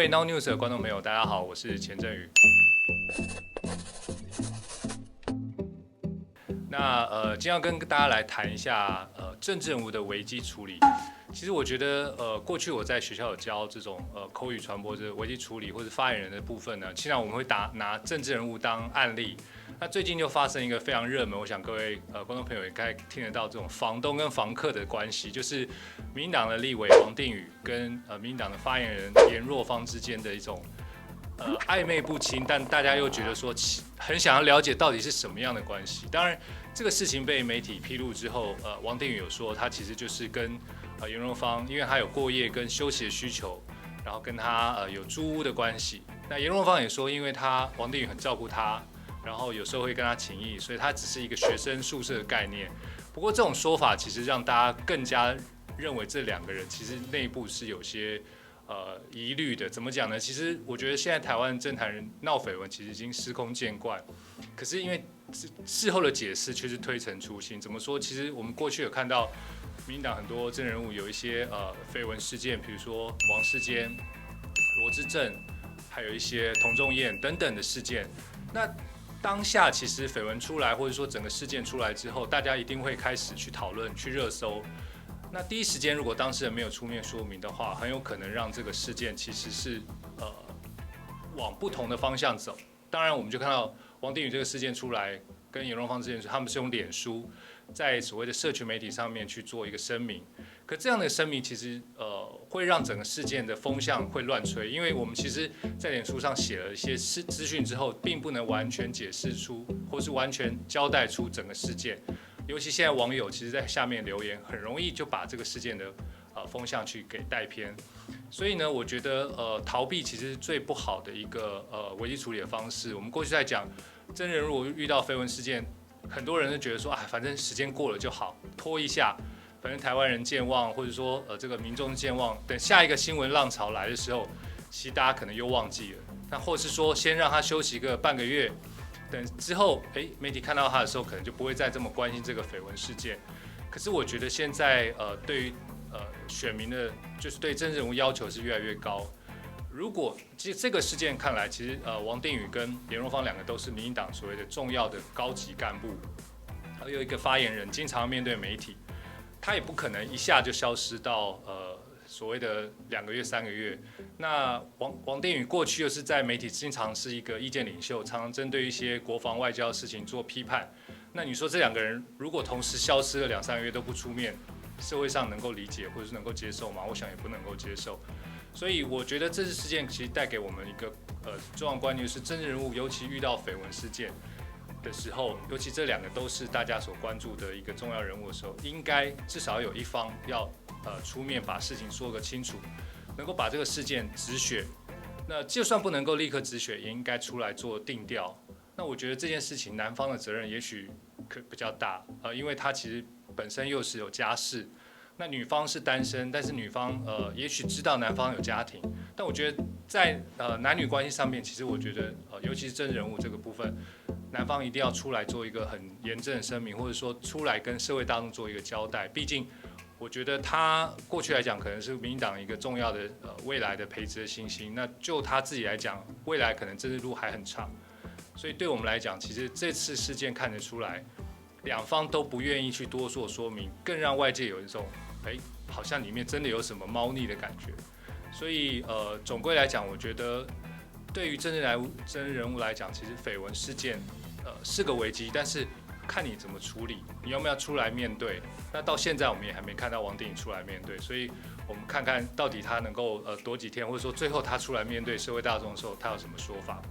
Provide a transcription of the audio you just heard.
Now News 的观众朋友，大家好，我是钱振宇。今天要跟大家来谈一下政治人物的危机处理。其实我觉得过去我在学校有教这种口语传播的危机处理或者发言人的部分呢，经常我们会拿政治人物当案例。那最近就发生一个非常热门，我想各位观众朋友也该听得到这种房东跟房客的关系，就是民进党的立委王定宇跟民进党的发言人颜若芳之间的一种暧昧不清，但大家又觉得说很想要了解到底是什么样的关系。当然，这个事情被媒体披露之后，王定宇有说他其实就是跟颜若芳，因为他有过夜跟休息的需求，然后跟他有租屋的关系。那颜若芳也说，因为王定宇很照顾他，然后有时候会跟他请益，所以他只是一个学生宿舍的概念。不过这种说法其实让大家更加认为这两个人其实内部是有些疑虑的。怎么讲呢？其实我觉得现在台湾政坛人闹绯闻，其实已经司空见惯。可是因为事后的解释却是推陈出新。怎么说？其实我们过去有看到民进党很多政治人物有一些绯闻事件，比如说王世坚、罗致政，还有一些童仲彦等等的事件。那当下其实绯闻出来，或者说整个事件出来之后，大家一定会开始去讨论、去热搜。那第一时间，如果当事人没有出面说明的话，很有可能让这个事件其实是往不同的方向走。当然，我们就看到王定宇这个事件出来，跟颜若芳之间，他们是用脸书在所谓的社群媒体上面去做一个声明。可这样的声明其实会让整个事件的风向会乱吹，因为我们其实在脸书上写了一些资讯之后，并不能完全解释出，或是完全交代出整个事件。尤其现在网友其实在下面留言，很容易就把这个事件的风向去给带偏。所以呢，我觉得逃避其实是最不好的一个危机处理的方式。我们过去在讲，真人如果遇到绯闻事件，很多人都觉得说，反正时间过了就好，拖一下，反正台湾人健忘，或者说这个民众健忘，等下一个新闻浪潮来的时候，其实大家可能又忘记了。那或是说，先让他休息个半个月。等之后，媒体看到他的时候，可能就不会再这么关心这个绯闻事件。可是我觉得现在对于选民的，就是对政治人物要求是越来越高。如果其实这个事件看来，其实王定宇跟颜若芳两个都是民进党所谓的重要的高级干部，还有一个发言人，经常面对媒体，他也不可能一下就消失到所谓的2个月、3个月。那王定宇过去又是在媒体经常是一个意见领袖，常常针对一些国防外交的事情做批判。那你说这两个人如果同时消失了2、3个月都不出面，社会上能够理解或者是能够接受吗？我想也不能够接受。所以我觉得这次事件其实带给我们一个重要观念，就是政治人物尤其遇到绯闻事件的时候，尤其这两个都是大家所关注的一个重要人物的时候，应该至少有一方要出面把事情说个清楚，能够把这个事件止血。那就算不能够立刻止血，也应该出来做定调。那我觉得这件事情男方的责任也许比较大，因为他其实本身又是有家室。那女方是单身，但是女方也许知道男方有家庭，但我觉得在男女关系上面，其实我觉得尤其是政治人物这个部分，男方一定要出来做一个很严正的声明，或者说出来跟社会大众做一个交代。毕竟，我觉得他过去来讲，可能是民进党一个重要的未来的培植的新星。那就他自己来讲，未来可能政治路还很长。所以对我们来讲，其实这次事件看得出来，两方都不愿意去多做说明，更让外界有一种好像里面真的有什么猫腻的感觉。所以总归来讲，我觉得对于政治人物来讲，其实绯闻事件是个危机，但是看你怎么处理，你要不要出来面对。那到现在我们也还没看到王定宇出来面对，所以我们看看到底他能够多几天，或者说最后他出来面对社会大众的时候，他有什么说法。